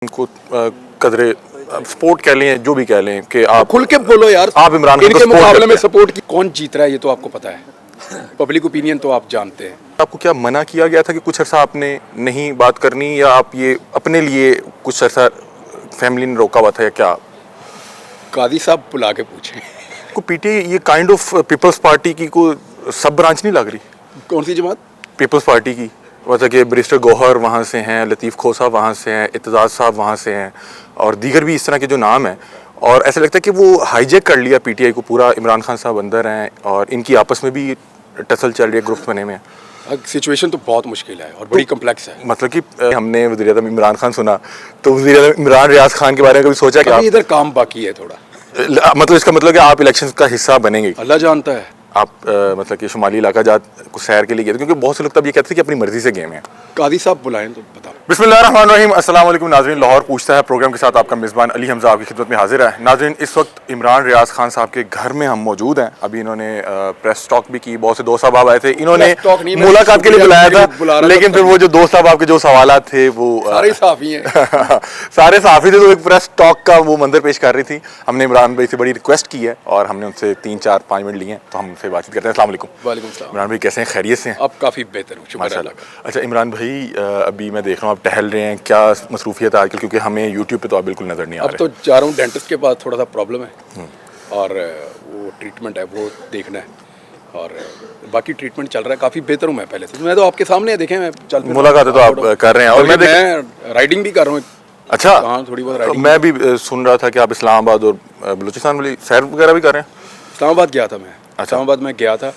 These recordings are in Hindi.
उनको कदरे सपोर्ट कह लें, जो भी कह लें कि आप खुल के बोलो यार। आप इमरान खान को इनके support मुकाबले में करते हैं। सपोर्ट की कौन जीत रहा है ये तो आपको पता है। पब्लिक ओपिनियन तो आप जानते हैं। आपको क्या मना किया गया था कि कुछ अर्सा आपने नहीं बात करनी, या आप ये अपने लिए कुछ अर्सा फैमिली ने रोका हुआ था, या क्या? कादी साहब बुला के पूछे। को पीटीआई ये काइंड ऑफ पीपल्स पार्टी की को सब ब्रांच नहीं लग रही? कौन सी जमात? पीपल्स पार्टी की, मतलब कि बैरिस्टर गौहर वहाँ से हैं, लतीफ़ खोसा वहाँ से हैं, इत्तेज़ाज़ साहब वहाँ से हैं, और दीगर भी इस तरह के जो नाम हैं। और ऐसा लगता है कि वो हाईजैक कर लिया पीटीआई को पूरा। इमरान खान साहब अंदर हैं और इनकी आपस में भी टसल चल रही है, ग्रुप्स बने हुए हैं। सिचुएशन तो बहुत मुश्किल है और बड़ी कम्प्लेक्स है। मतलब कि हमने वज़ीर-ए-आज़म इमरान खान सुना, तो वज़ीर-ए-आज़म इमरान रियाज खान के बारे में कभी सोचा कि अभी इधर काम बाकी है थोड़ा। मतलब इसका मतलब कि आप इलेक्शन का हिस्सा बनेंगे? अल्लाह जानता है। आप मतलब कि शुमाली इलाका जात कुछ सैर के लिए गए थे, क्योंकि बहुत से लोग तब ये कहते थे कि अपनी मर्जी से गए हैं। कादी साहब बुलाएं तो बता। बिस्मिल्लाहिर्रहमानिर्रहीम, अस्सलाम वालेकुम नाज़रीन। लाहौर पूछता है प्रोग्राम के साथ आपका मेज़बान अली हमज़ा आपकी खिदमत में हाजिर है। नाज़रीन, इस वक्त इमरान रियाज खान साहब के घर में हम मौजूद हैं। अभी इन्होंने प्रेस टॉक भी की, बहुत से दोस्त साहब आए थे, इन्होंने मुलाकात के लिए बुलाया था, लेकिन फिर वो जो दोस्त साहब आपके जो सवालात थे वो सारे साफी हैं। सारे साफी थे, तो एक प्रेस टॉक का वो मंजर पेश कर रही थी। हमने इमरान भाई से बड़ी रिक्वेस्ट की है और हमने उनसे 3-4-5 मिनट लिए हैं, तो हम उनसे बातचीत करते हैं। अस्सलाम वालेकुम। वालेकुम सलाम। इमरान भाई कैसे हैं? खैरियत से हैं? अब काफ़ी बेहतर हूँ, शुक्र अल्लाह का। अच्छा इमरान भाई, अभी मैं देख रहा हूँ आप टहल रहे हैं, क्या मसरूफियत है आजकल? क्योंकि हमें यूट्यूब पे तो आप बिल्कुल नज़र नहीं आ अब रहे। तो जा रहा हूँ डेंटिस्ट के पास, थोड़ा सा प्रॉब्लम है और वो ट्रीटमेंट है वो देखना है, और बाकी ट्रीटमेंट चल रहा है। काफ़ी बेहतर हूँ मैं पहले से। मैं तो आपके सामने है, देखें मैं चल मुलाकातें तो आप कर रहे हैं, और मैं राइडिंग भी कर रहा हूँ। अच्छा, हाँ, थोड़ी बहुत राइडिंग। मैं भी सुन रहा था कि आप इस्लामाबाद और बलूचिस्तान वाली सैर वगैरह भी कर रहे हैं। इस्लामाबाद गया था मैं। इस्लामाबाद में गया था,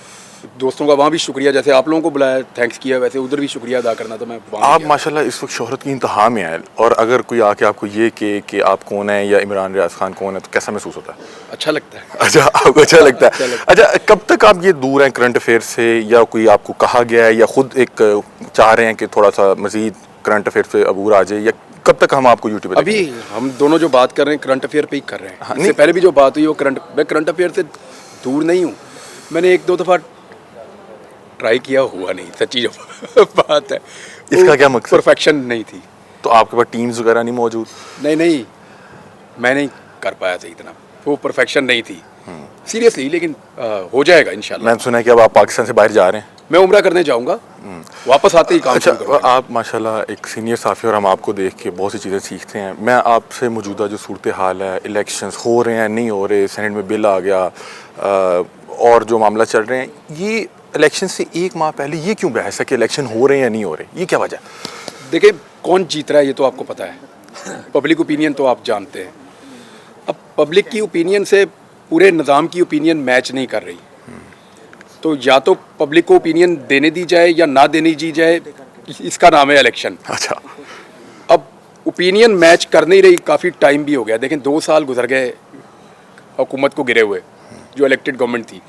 दोस्तों का वहाँ भी शुक्रिया, जैसे आप लोगों को बुलाया थैंक्स किया, वैसे उधर भी शुक्रिया अदा करना। तो मैं आप माशाल्लाह इस वक्त शोहरत की इंतहा में आए, और अगर कोई आके आपको ये कहे कि आप कौन है या इमरान रियाज खान कौन है, तो कैसा महसूस होता है? अच्छा लगता है। अच्छा, आपको अच्छा लगता है? अच्छा, कब तक आप ये दूर हैं करंट अफेयर से, या कोई आपको कहा गया है, या खुद एक चाह रहे हैं कि थोड़ा सा मजीद करंट अफेयर से अबूर आ जाए, या कब तक हम आपको यूट्यूब पे अभी हम दोनों जो बात कर रहे हैं करंट अफेयर पे ही कर रहे हैं। हाँ, इससे पहले भी जो बात हुई वो मैं करंट अफेयर से दूर नहीं हूँ। मैंने 1-2 दफ़ा ट्राई किया, हुआ नहीं, सच्ची जो बात है। इसका क्या मकसद? परफेक्शन नहीं थी। तो आपके पास टीम्स वगैरह नहीं मौजूद? नहीं, मैं नहीं कर पाया था इतना, वो परफेक्शन नहीं थी सीरियसली, लेकिन हो जाएगा इंशाल्लाह। मैंने सुना है कि अब आप पाकिस्तान से बाहर जा रहे हैं। मैं उम्रा करने जाऊँगा, वापस आते ही काम शुरू अच्छा, करूँगा। आप माशाल्लाह एक सीनियर साफ़ी, और हम आपको देख के बहुत सी चीज़ें सीखते हैं। मैं आपसे मौजूदा जो सूरत हाल है, इलेक्शंस हो रहे हैं नहीं हो रहे, सेनेट में बिल आ गया, और जो मामला चल रहे हैं, ये इलेक्शन से 1 माह पहले ये क्यों बहस है कि इलेक्शन हो रहे हैं या नहीं हो रहे? ये क्या वजह? देखिए, कौन जीत रहा है ये तो आपको पता है। पब्लिक ओपिनियन तो आप जानते हैं। अब पब्लिक की ओपिनियन से पूरे निज़ाम की ओपिनियन मैच नहीं कर रही, तो या तो पब्लिक को ओपिनियन देने दी जाए या ना देने दी जाए, इसका नाम है इलेक्शन। अच्छा, अब ओपिनियन मैच कर नहीं रही, काफ़ी टाइम भी हो गया। देखें, 2 साल गुजर गए हुकूमत को गिरे हुए, जो इलेक्टेड गवर्नमेंट थी।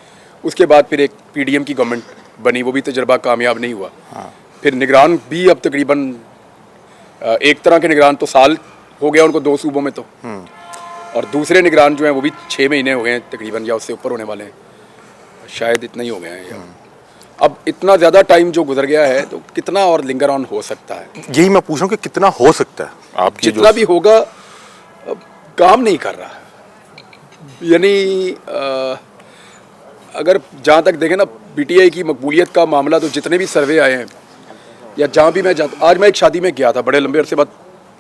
उसके बाद फिर एक पीडीएम की गवर्नमेंट बनी, वो भी तजर्बा कामयाब नहीं हुआ। फिर निगरान भी अब तकरीबन एक तरह के निगरान तो साल हो गया उनको 2 सूबों में तो, और दूसरे निगरान जो हैं वो भी 6 महीने हो गए हैं तकरीबन, या उससे ऊपर होने वाले हैं, शायद इतना ही हो गए हैं। अब इतना ज़्यादा टाइम जो गुजर गया है, तो कितना और लिंगर ऑन हो सकता है? यही मैं पूछ रहा हूँ कि कितना हो सकता है? आपकी जितना भी होगा, काम नहीं कर रहा। यानी अगर जहाँ तक देखें ना, पीटीआई की मकबूलियत का मामला, तो जितने भी सर्वे आए हैं, या जहाँ भी मैं जाता, आज मैं एक शादी में गया था, बड़े लंबे अरसे बाद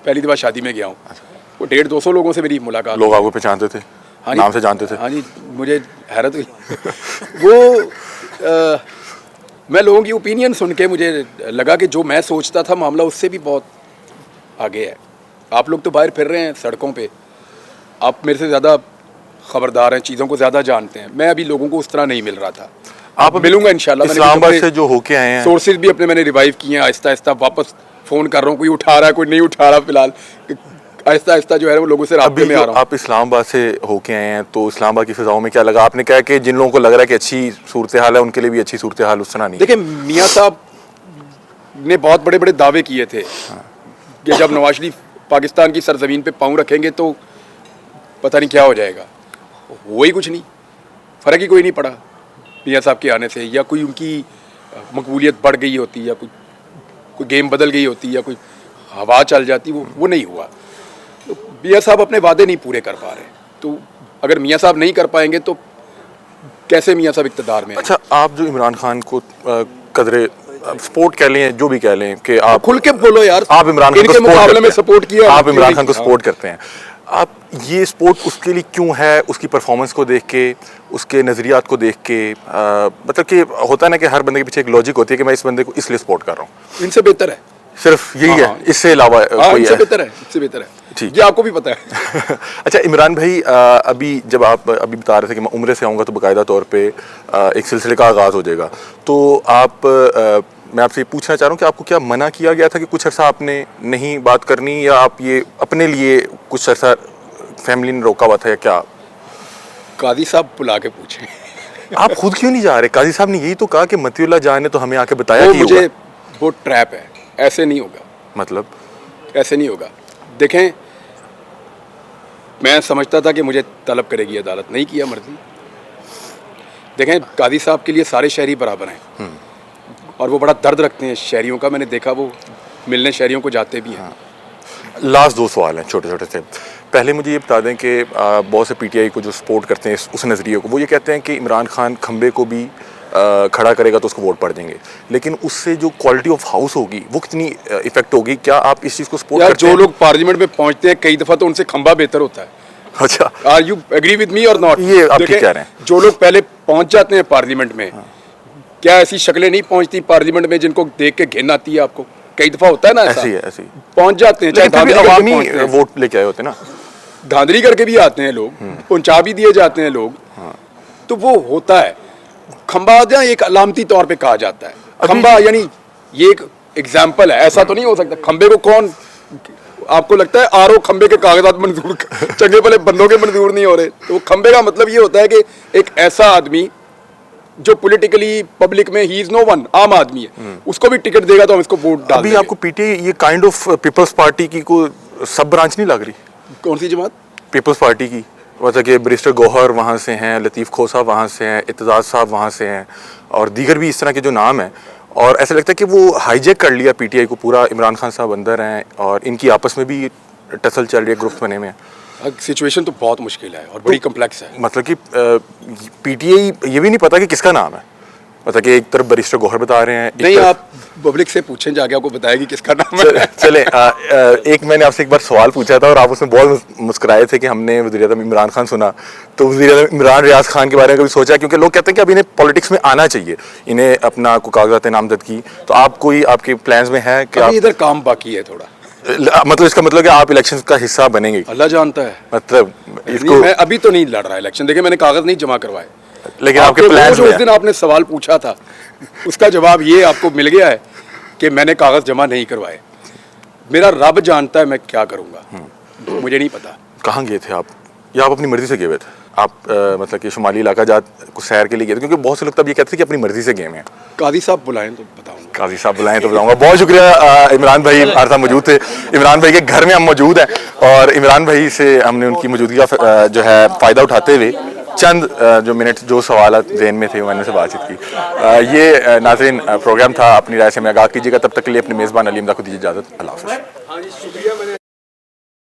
पहली दफ़ा शादी में गया हूँ। वो 150-200 लोगों से मेरी मुलाकात। लोग आपको पहचानते थे? हाँ नाम से जानते थे? हाँ जी, मुझे हैरत हुई। वो मैं लोगों की ओपिनियन सुन के मुझे लगा कि जो मैं सोचता था मामला उससे भी बहुत आगे है। आप लोग तो बाहर फिर रहे हैं सड़कों पे, आप मेरे से ज़्यादा खबरदार हैं, चीज़ों को ज़्यादा जानते हैं। मैं अभी लोगों को उस तरह नहीं मिल रहा था। आप मिलूंगा इंशाल्लाह। इस्लामाबाद से जो होके आए हैं, सोर्सेज भी अपने मैंने रिवाइव किए हैं, आहिस्ता आहिस्ता वापस फ़ोन कर रहा हूँ, कोई उठा रहा है, कोई नहीं उठा रहा। फिलहाल आहिस्ता आहिस्ता जो है वो लोगों से राब्ते में आ रहा हूँ। आप इस्लामाबाद से होके आए हैं, तो इस्लामाबाद की फ़िज़ाओं में क्या लगा? आपने कहा कि जिन लोगों को लग रहा है कि अच्छी सूरत हाल है, उनके लिए भी अच्छी सूरत हाल उस तरह नहीं। देखिए, मियाँ साहब ने बहुत बड़े बड़े दावे किए थे कि जब नवाज शरीफ पाकिस्तान की सरजमीन पे पाँव रखेंगे तो पता नहीं क्या हो जाएगा। हुआ ही कुछ नहीं, फ़र्क ही कोई नहीं पड़ा मियाँ साहब के आने से, या कोई उनकी मकबूलियत बढ़ गई होती, या कोई गेम बदल गई होती, या कोई हवा चल जाती, वो नहीं हुआ। मियाँ साहब अपने वादे नहीं पूरे कर पा रहे, तो अगर मियाँ साहब नहीं कर पाएंगे तो कैसे मियाँ साहब इक़्तिदार में? अच्छा, आप जो इमरान खान को कदरे सपोर्ट कह लें, जो भी कह लें कि आप खुल के बोलो यार, आप इमरान खान को इनके मुकाबले में सपोर्ट किया, आप इमरान खान को हाँ। सपोर्ट करते हैं, आप ये सपोर्ट उसके लिए क्यों है? उसकी परफॉर्मेंस को देख के, उसके नज़रियात को देख के, मतलब कि होता है ना कि हर बंदे के पीछे एक लॉजिक होती है कि मैं इस बंदे को इसलिए सपोर्ट कर रहा हूँ। इनसे बेहतर है, सिर्फ यही हाँ, है, इससे अलावा कोई इनसे है? बेहतर है, इससे बेहतर है, ठीक। ये आपको भी पता है। अच्छा इमरान भाई, अभी जब आप अभी बता रहे थे कि मैं उम्रे से आऊँगा तो बाकायदा तौर पे एक सिलसिले का आगाज़ हो जाएगा, तो आप मैं आपसे ये पूछना चाह रहा हूँ कि आपको क्या मना किया गया था कि कुछ अर्सा आपने नहीं बात करनी, या आप ये अपने लिए कुछ अर्सा फैमिली ने रोका हुआ था, या क्या? काजी साहब बुला के पूछे। आप खुद क्यों नहीं जा रहे? काजी साहब ने यही तो कहा कि मतीउल्लाह जान ने तो हमें आके बताया वो कि मुझे होगा। वो ट्रैप है, ऐसे नहीं होगा, मतलब ऐसे नहीं होगा। देखें, मैं समझता था कि मुझे तलब करेगी अदालत, नहीं किया मर्जी। देखें, काजी साहब के लिए सारे शहरी बराबर हैं और वो बड़ा दर्द रखते हैं शहरियों का, मैंने देखा वो मिलने शहरियों को जाते भी हैं। लास्ट दो सवाल हैं छोटे छोटे से। पहले मुझे ये बता दें कि बहुत से पीटीआई को जो सपोर्ट करते हैं उस नज़रिए को, वो ये कहते हैं कि इमरान खान खंबे को भी खड़ा करेगा तो उसको वोट पड़ देंगे, लेकिन उससे जो क्वालिटी ऑफ हाउस होगी वो कितनी इफेक्ट होगी? क्या आप इस चीज़ को सपोर्ट यार, करते जो हैं? लोग पार्लियामेंट में पहुंचते हैं कई दफ़ा तो उनसे खंबा बेहतर होता है। अच्छा, are you agree with me और नॉट? ये आप ठीक कह रहे हैं। जो लोग पहले पहुंच जाते हैं पार्लियामेंट में, क्या ऐसी शक्लें नहीं पहुंचती पार्लियामेंट में जिनको देख के घिन आती है आपको? कई दफ़ा होता है ना ऐसा, ऐसी है, ऐसी। पहुंच जाते हैं, चाहे लेकिन फिर भी धांधली करके अवामी पहुंचते हैं। वोट लेके आए होते ना। धांधली करके भी आते हैं लोग, पहुंचा भी दिए जाते हैं लोग, तो वो होता है। खंबा या एक अलामती तौर पे कहा जाता है, खंबा यानी ये एक एग्जाम्पल है, ऐसा तो नहीं हो सकता। खंबे को कौन, आपको लगता है आरओ खंबे के कागजात मंजूर, चंगे भले बंदों के मंजूर नहीं हो रहे? तो खंबे का मतलब ये होता है कि एक ऐसा आदमी जो पॉलिटिकली पब्लिक में ही इज नो वन, आम आदमी है, उसको भी टिकट देगा तो हम इसको वोट डाल अभी देंगे। आपको पीटीआई ये काइंड ऑफ पीपल्स पार्टी की को सब ब्रांच नहीं लग रही? कौन सी जमात? पीपल्स पार्टी की, मतलब कि बैरिस्टर गौहर वहाँ से हैं, लतीफ़ खोसा वहाँ से हैं, इत्तेज़ाज़ साहब वहाँ से हैं, और दीगर भी इस तरह के जो नाम हैं, और ऐसा लगता है कि वो हाईजैक कर लिया पीटीआई को पूरा। इमरान खान साहब अंदर हैं और इनकी आपस में भी टसल चल रही है, ग्रुप्स बने हुए हैं। सिचुएशन तो बहुत मुश्किल है और बड़ी कम्प्लेक्स है। मतलब कि पीटीआई ये भी नहीं पता कि किसका नाम है, मतलब कि एक तरफ बैरिस्टर गौहर बता रहे हैं, नहीं, आप पब्लिक से पूछें जाके, आपको बताएगी किसका नाम है। चले एक मैंने आपसे एक बार सवाल पूछा था और आप उसमें बहुत मुस्कुराए थे कि हमने वज़ीर-ए-आज़म इमरान खान सुना, तो वज़ीर-ए-आज़म इमरान रियाज खान के बारे में कभी सोचा? क्योंकि लोग कहते हैं कि अब इन्हें पॉलिटिक्स में आना चाहिए, इन्हें अपना को कागजात नामजदगी, तो आप कोई आपके प्लान्स में है कि आप इधर काम बाकी है थोड़ा, मतलब इसका मतलब कि आप इलेक्शन का हिस्सा बनेंगे? अल्लाह जानता है। मतलब इसको मैं अभी तो नहीं लड़ रहा इलेक्शन। देखिए, मैंने कागज नहीं जमा करवाए, लेकिन आपके प्लान्स जो में उस दिन आपने सवाल पूछा था उसका जवाब ये आपको मिल गया है कि मैंने कागज जमा नहीं करवाए। मेरा रब जानता है मैं क्या करूंगा, मुझे नहीं पता। कहाँ गए थे आप, या आप अपनी मर्जी से गए हुए थे? आप मतलब कि शुमाली इलाका जात कुछ सैर के लिए गए थे? क्योंकि बहुत से लोग तब ये कहते थे कि अपनी मर्जी से गए हैं। काजी साहब बुलाएं तो बताऊंगा। काजी साहब बुलाएं तो बताऊंगा। बहुत शुक्रिया इमरान भाई, हमारे साथ मौजूद थे। इमरान भाई के घर में हम मौजूद हैं और इमरान भाई से हमने उनकी मौजूदगी का जो है फ़ायदा उठाते हुए चंद जो मिनट जो सवाल ज़हन में थे मैंने उनसे बातचीत की। ये नाज़रीन प्रोग्राम था, अपनी राय से हमें आगाह कीजिएगा। तब तक के लिए अपने मेज़बान अली हमज़ा को दीजिए इजाज़त। अल्लाह हाफ़िज़।